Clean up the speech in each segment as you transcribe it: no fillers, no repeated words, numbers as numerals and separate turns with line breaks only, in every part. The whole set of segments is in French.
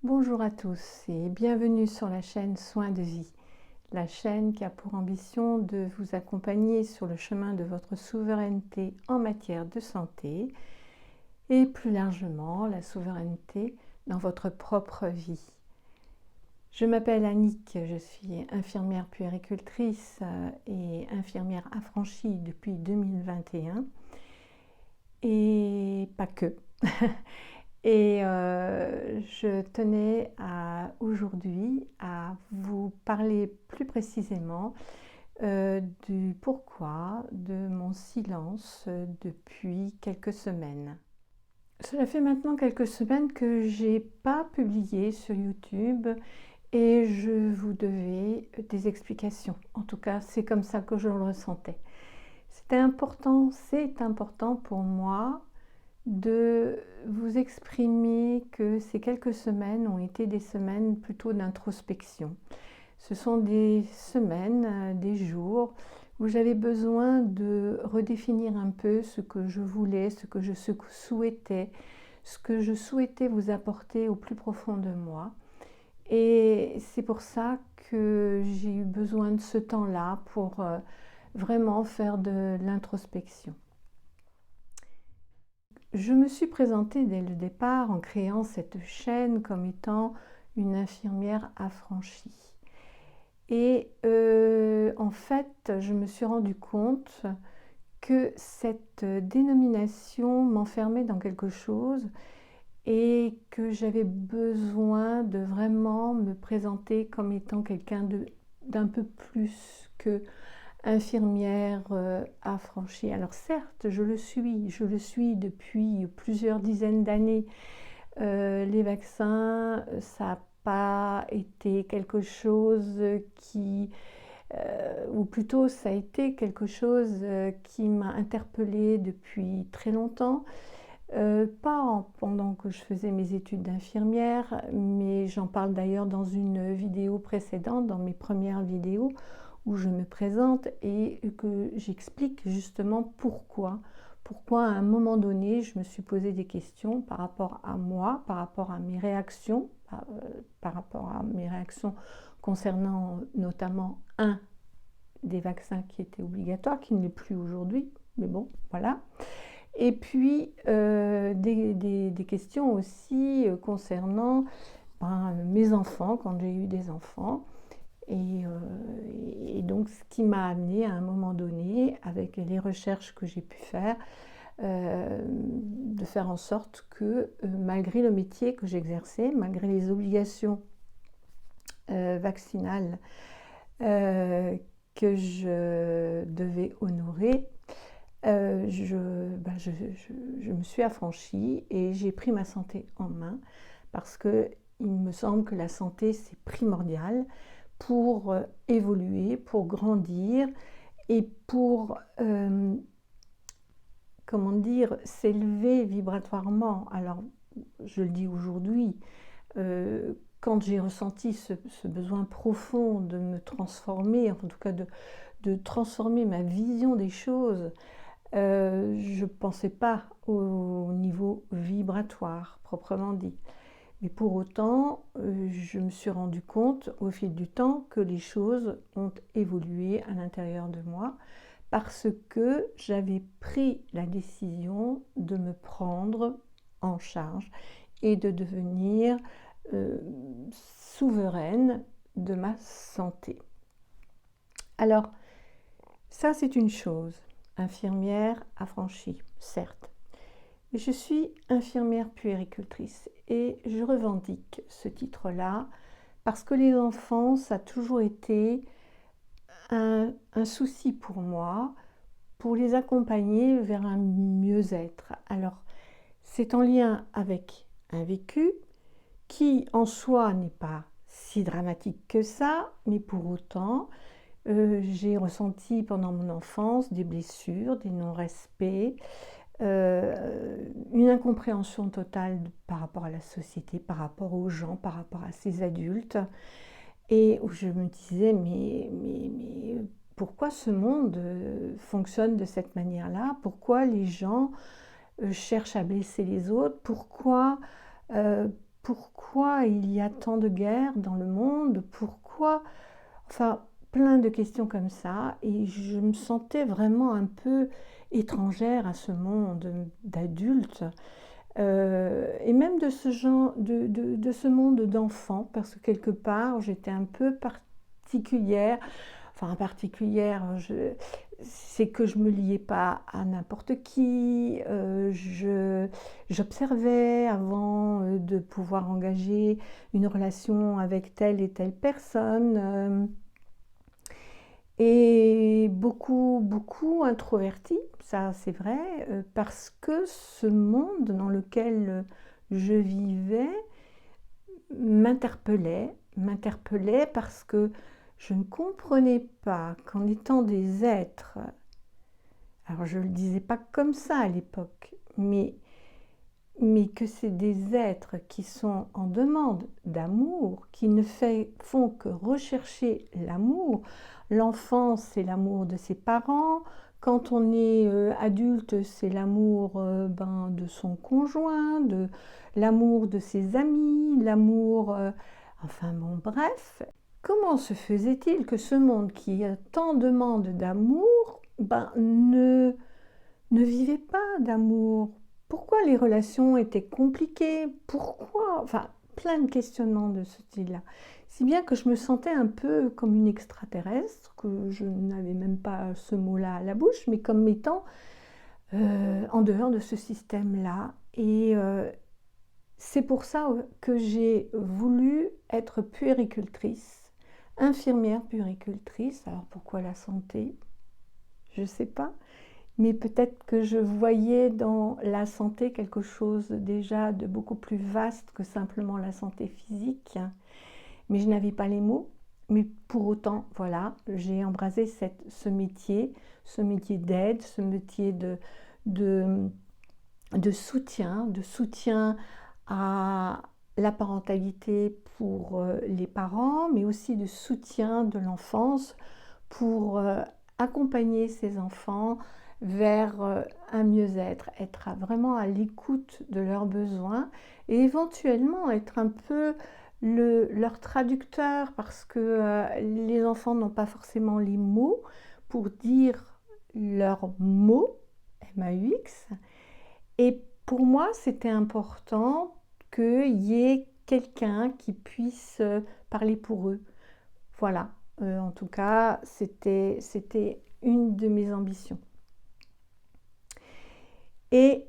Bonjour à tous et bienvenue sur la chaîne Soins de Vie, la chaîne qui a pour ambition de vous accompagner sur le chemin de votre souveraineté en matière de santé et plus largement la souveraineté dans votre propre vie. Je m'appelle Annick, je suis infirmière puéricultrice et infirmière affranchie depuis 2021 et pas que. Et je tenais aujourd'hui à vous parler plus précisément du pourquoi de mon silence depuis quelques semaines. Cela fait maintenant quelques semaines que j'ai pas publié sur YouTube et je vous devais des explications. En tout cas, c'est comme ça que je le ressentais. C'est important pour moi de vous exprimer que ces quelques semaines ont été des semaines plutôt d'introspection. Ce sont des semaines, des jours où j'avais besoin de redéfinir un peu ce que je voulais, ce que je souhaitais, ce que je souhaitais vous apporter au plus profond de moi. Et c'est pour ça que j'ai eu besoin de ce temps-là pour vraiment faire de l'introspection. Je me suis présentée dès le départ en créant cette chaîne comme étant une infirmière affranchie. Et en fait, je me suis rendu compte que cette dénomination m'enfermait dans quelque chose et que j'avais besoin de vraiment me présenter comme étant quelqu'un d'un peu plus que infirmière affranchie. Alors certes, je le suis depuis plusieurs dizaines d'années. Les vaccins, ça n'a pas été quelque chose ou plutôt ça a été quelque chose qui m'a interpellée depuis très longtemps. Pas pendant que je faisais mes études d'infirmière, mais j'en parle d'ailleurs dans une vidéo précédente, dans mes premières vidéos, où je me présente et que j'explique justement pourquoi à un moment donné je me suis posé des questions par rapport à moi, par rapport à mes réactions, par rapport à mes réactions concernant notamment un des vaccins qui était obligatoire, qui ne l'est plus aujourd'hui, mais bon, voilà. Et puis des questions aussi concernant mes enfants, quand j'ai eu des enfants. Et donc, ce qui m'a amené à un moment donné, avec les recherches que j'ai pu faire, de faire en sorte que malgré le métier que j'exerçais, malgré les obligations vaccinales que je devais honorer, je me suis affranchie et j'ai pris ma santé en main parce que il me semble que la santé c'est primordial pour évoluer, pour grandir et pour comment dire, s'élever vibratoirement. Alors je le dis aujourd'hui, quand j'ai ressenti ce besoin profond de me transformer, en tout cas de transformer ma vision des choses, je ne pensais pas au niveau vibratoire proprement dit. Mais pour autant, je me suis rendu compte au fil du temps que les choses ont évolué à l'intérieur de moi parce que j'avais pris la décision de me prendre en charge et de devenir souveraine de ma santé. Alors, ça c'est une chose, infirmière affranchie, certes. Mais je suis infirmière puéricultrice et je revendique ce titre-là parce que les enfants, ça a toujours été un souci pour moi, pour les accompagner vers un mieux-être. Alors, c'est en lien avec un vécu qui en soi n'est pas si dramatique que ça, mais pour autant, j'ai ressenti pendant mon enfance des blessures, des non-respects, une incompréhension totale par rapport à la société, par rapport aux gens, par rapport à ces adultes, et où je me disais, mais pourquoi ce monde fonctionne de cette manière-là? Pourquoi les gens cherchent à blesser les autres? pourquoi il y a tant de guerres dans le monde, pourquoi, enfin, plein de questions comme ça, et je me sentais vraiment un peu étrangère à ce monde d'adultes, et même de ce genre, de ce monde d'enfants, parce que quelque part, j'étais un peu particulière. Enfin, particulière, c'est que je me liais pas à n'importe qui. J'observais avant de pouvoir engager une relation avec telle et telle personne. Et beaucoup, beaucoup introvertie, ça c'est vrai, parce que ce monde dans lequel je vivais m'interpellait parce que je ne comprenais pas qu'en étant des êtres, alors je ne le disais pas comme ça à l'époque, mais que c'est des êtres qui sont en demande d'amour, qui ne font que rechercher l'amour. L'enfant, c'est l'amour de ses parents. Quand on est adulte, c'est l'amour de son conjoint, de l'amour de ses amis, l'amour... enfin bon, bref. Comment se faisait-il que ce monde qui a tant de demande d'amour ne vivait pas d'amour? Pourquoi les relations étaient compliquées? Pourquoi? Enfin, plein de questionnements de ce style-là. Si bien que je me sentais un peu comme une extraterrestre, que je n'avais même pas ce mot-là à la bouche, mais comme étant en dehors de ce système-là. Et c'est pour ça que j'ai voulu être puéricultrice, infirmière puéricultrice. Alors pourquoi la santé? Je ne sais pas. Mais peut-être que je voyais dans la santé quelque chose déjà de beaucoup plus vaste que simplement la santé physique. Mais je n'avais pas les mots. Mais pour autant, voilà, j'ai embrassé ce métier d'aide, ce métier de, de soutien à la parentalité pour les parents, mais aussi de soutien de l'enfance pour accompagner ces enfants vers un mieux-être, être vraiment à l'écoute de leurs besoins et éventuellement être un peu leur traducteur parce que les enfants n'ont pas forcément les mots pour dire leurs mots, M-A-U-X. Et pour moi, c'était important qu'il y ait quelqu'un qui puisse parler pour eux. Voilà, en tout cas, c'était une de mes ambitions. Et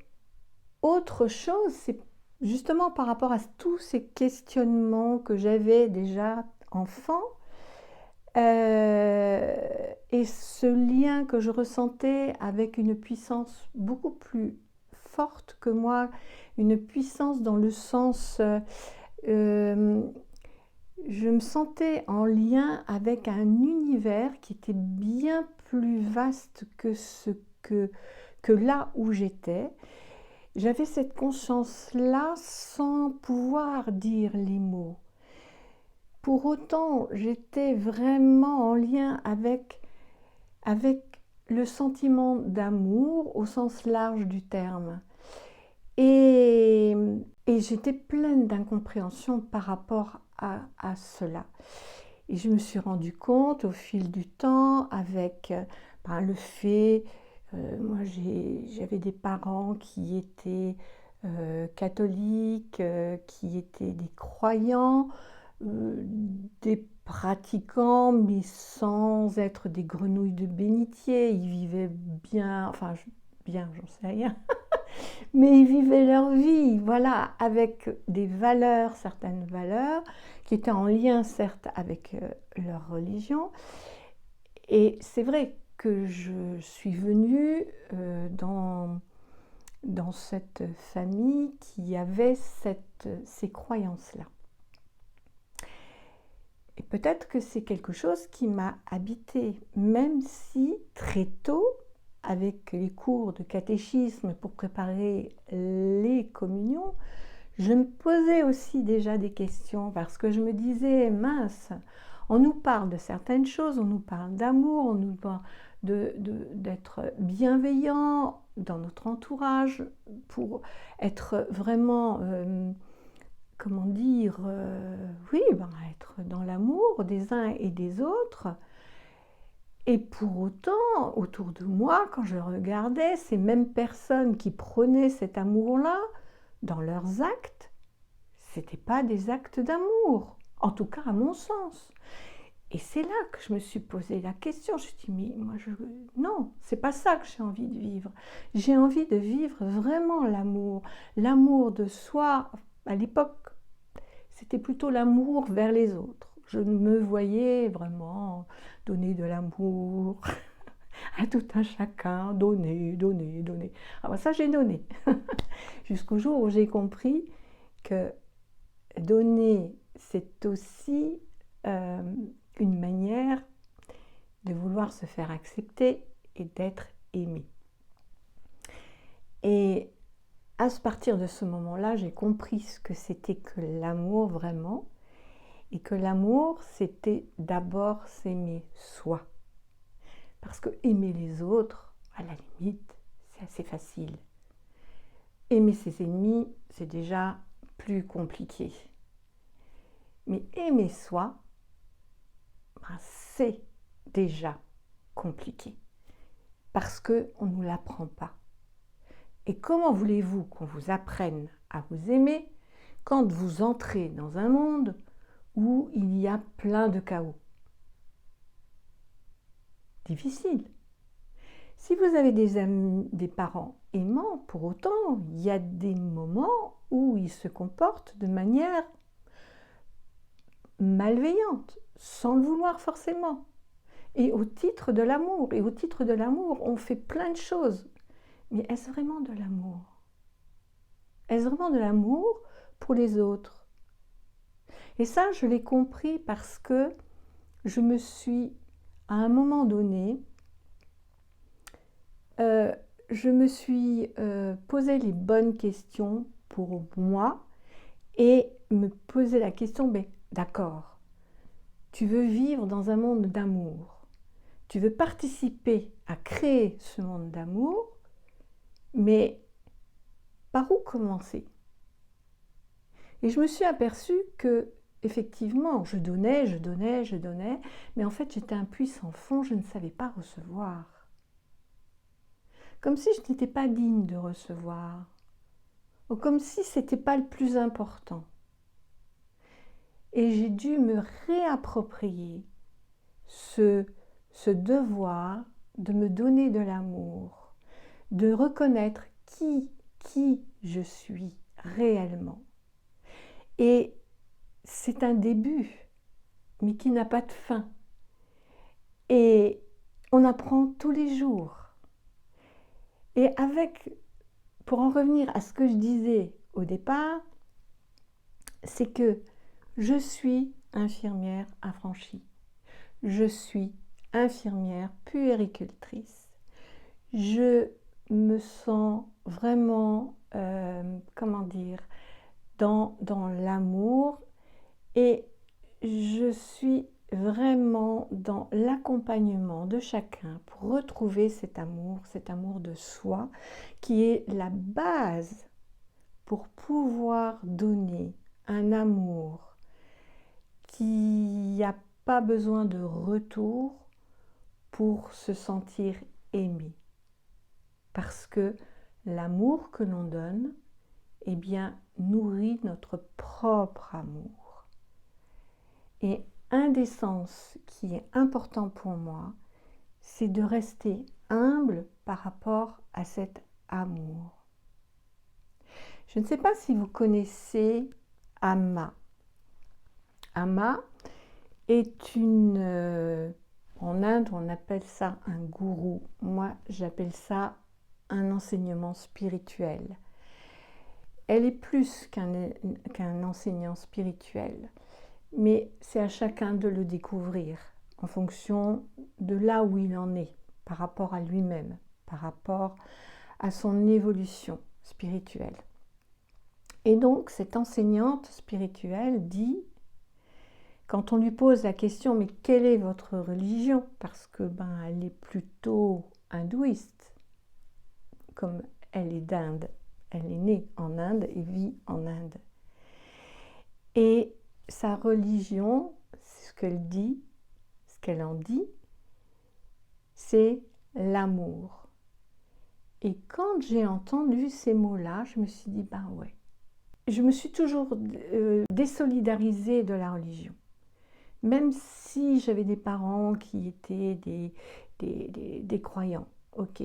autre chose, c'est justement par rapport à tous ces questionnements que j'avais déjà enfant, et ce lien que je ressentais avec une puissance beaucoup plus forte que moi, une puissance dans le sens, je me sentais en lien avec un univers qui était bien plus vaste que là où j'étais. J'avais cette conscience-là sans pouvoir dire les mots. Pour autant, j'étais vraiment en lien avec le sentiment d'amour au sens large du terme. Et j'étais pleine d'incompréhension par rapport à cela. Et je me suis rendu compte au fil du temps avec le fait, moi j'avais des parents qui étaient catholiques, qui étaient des croyants, des pratiquants, mais sans être des grenouilles de bénitier. Ils vivaient bien, enfin bien, j'en sais rien. Mais ils vivaient leur vie, voilà, avec des valeurs, certaines valeurs, qui étaient en lien, certes, avec leur religion. Et c'est vrai que je suis venue dans cette famille qui avait ces croyances-là. Et peut-être que c'est quelque chose qui m'a habité, même si très tôt, avec les cours de catéchisme pour préparer les communions, je me posais aussi déjà des questions parce que je me disais, mince, on nous parle de certaines choses, on nous parle d'amour, on nous parle d'être bienveillant dans notre entourage pour être vraiment comment dire, oui, ben, être dans l'amour des uns et des autres. Et pour autant, autour de moi, quand je regardais ces mêmes personnes qui prenaient cet amour-là dans leurs actes, ce n'étaient pas des actes d'amour, en tout cas à mon sens. Et c'est là que je me suis posé la question. Je me suis dit, mais moi, non, c'est pas ça que j'ai envie de vivre. J'ai envie de vivre vraiment l'amour de soi. À l'époque, c'était plutôt l'amour vers les autres. Je me voyais vraiment donner de l'amour à tout un chacun, donner, donner, donner. Alors ça, j'ai donné. Jusqu'au jour où j'ai compris que donner, c'est aussi une manière de vouloir se faire accepter et d'être aimé. Et à partir de ce moment-là, j'ai compris ce que c'était que l'amour vraiment, et que l'amour, c'était d'abord s'aimer soi. Parce que aimer les autres, à la limite, c'est assez facile. Aimer ses ennemis, c'est déjà plus compliqué. Mais aimer soi, ben, c'est déjà compliqué. Parce qu'on ne nous l'apprend pas. Et comment voulez-vous qu'on vous apprenne à vous aimer quand vous entrez dans un monde où il y a plein de chaos? Difficile. Si vous avez des parents aimants, pour autant, il y a des moments où ils se comportent de manière malveillante, sans le vouloir forcément. Et au titre de l'amour, on fait plein de choses. Mais est-ce vraiment de l'amour? Est-ce vraiment de l'amour pour les autres? Et ça, je l'ai compris parce que je me suis, à un moment donné, je me suis posé les bonnes questions pour moi et me poser la question, mais d'accord, tu veux vivre dans un monde d'amour, tu veux participer à créer ce monde d'amour, mais par où commencer? Et je me suis aperçue que, effectivement, je donnais, mais en fait j'étais un puits sans fond, je ne savais pas recevoir. Comme si je n'étais pas digne de recevoir, ou comme si ce n'était pas le plus important. Et j'ai dû me réapproprier ce devoir de me donner de l'amour, de reconnaître qui je suis réellement. Et c'est un début, mais qui n'a pas de fin. Et on apprend tous les jours. Et pour en revenir à ce que je disais au départ, c'est que je suis infirmière affranchie. Je suis infirmière puéricultrice. Je me sens vraiment, comment dire, dans l'amour, et je suis vraiment dans l'accompagnement de chacun pour retrouver cet amour de soi qui est la base pour pouvoir donner un amour qui n'a pas besoin de retour pour se sentir aimé. Parce que l'amour que l'on donne, eh bien, nourrit notre propre amour. Et un des sens qui est important pour moi, c'est de rester humble par rapport à cet amour. Je ne sais pas si vous connaissez Amma. Amma est en Inde, on appelle ça un gourou. Moi, j'appelle ça un enseignement spirituel. Elle est plus qu'un enseignant spirituel, mais c'est à chacun de le découvrir en fonction de là où il en est, par rapport à lui-même, par rapport à son évolution spirituelle. Et donc, cette enseignante spirituelle dit, quand on lui pose la question, mais quelle est votre religion? Parce que elle est plutôt hindouiste, comme elle est d'Inde. Elle est née en Inde et vit en Inde. Et sa religion, ce qu'elle en dit, c'est l'amour. Et quand j'ai entendu ces mots-là, je me suis dit, ben ouais. Je me suis toujours désolidarisée de la religion. Même si j'avais des parents qui étaient des croyants, ok.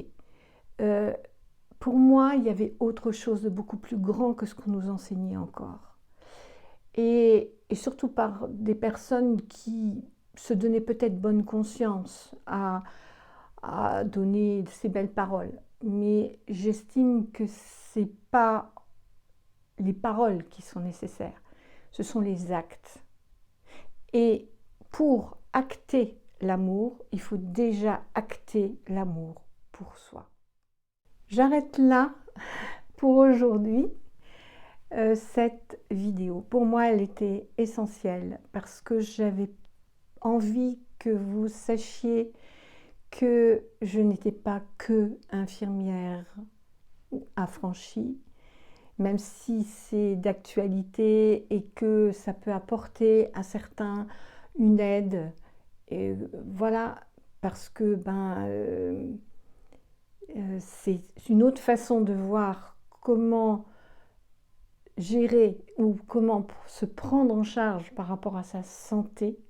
Pour moi, il y avait autre chose de beaucoup plus grand que ce qu'on nous enseignait encore. Et surtout par des personnes qui se donnaient peut-être bonne conscience à donner ces belles paroles. Mais j'estime que ce n'est pas les paroles qui sont nécessaires, ce sont les actes. Et pour acter l'amour, il faut déjà acter l'amour pour soi. J'arrête là pour aujourd'hui cette vidéo. Pour moi, elle était essentielle parce que j'avais envie que vous sachiez que je n'étais pas que infirmière affranchie, même si c'est d'actualité et que ça peut apporter à certains une aide. Et voilà, parce que c'est une autre façon de voir comment gérer ou comment se prendre en charge par rapport à sa santé.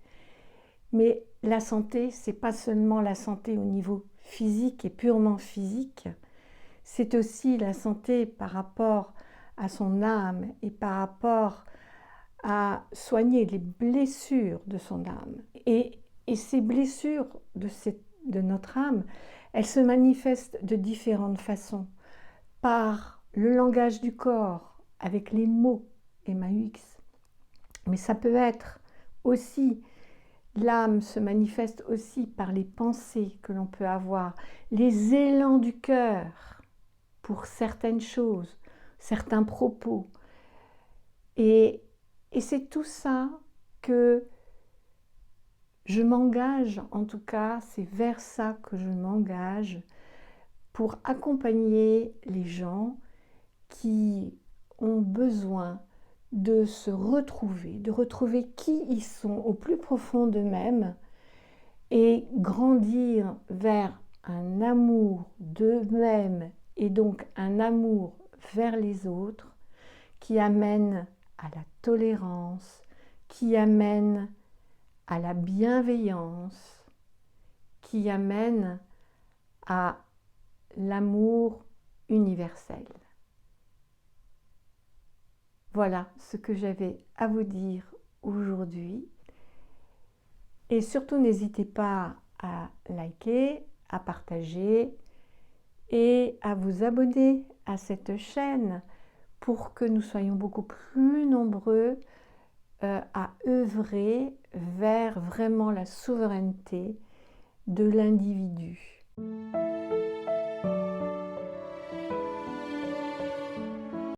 Mais la santé, c'est pas seulement la santé au niveau physique et purement physique, c'est aussi la santé par rapport à son âme et par rapport à soigner les blessures de son âme. Et ces blessures de notre âme, elles se manifestent de différentes façons. Par le langage du corps, avec les mots MAUX. Mais ça peut être aussi, l'âme se manifeste aussi par les pensées que l'on peut avoir, les élans du cœur pour certaines choses, certains propos. Et c'est tout ça que je m'engage, en tout cas, c'est vers ça que je m'engage pour accompagner les gens qui ont besoin de se retrouver, de retrouver qui ils sont au plus profond d'eux-mêmes et grandir vers un amour d'eux-mêmes et donc un amour vers les autres qui amène à la tolérance, qui amène à la bienveillance, qui amène à l'amour universel. Voilà ce que j'avais à vous dire aujourd'hui. Et surtout, n'hésitez pas à liker, à partager et à vous abonner à cette chaîne pour que nous soyons beaucoup plus nombreux à œuvrer vers vraiment la souveraineté de l'individu.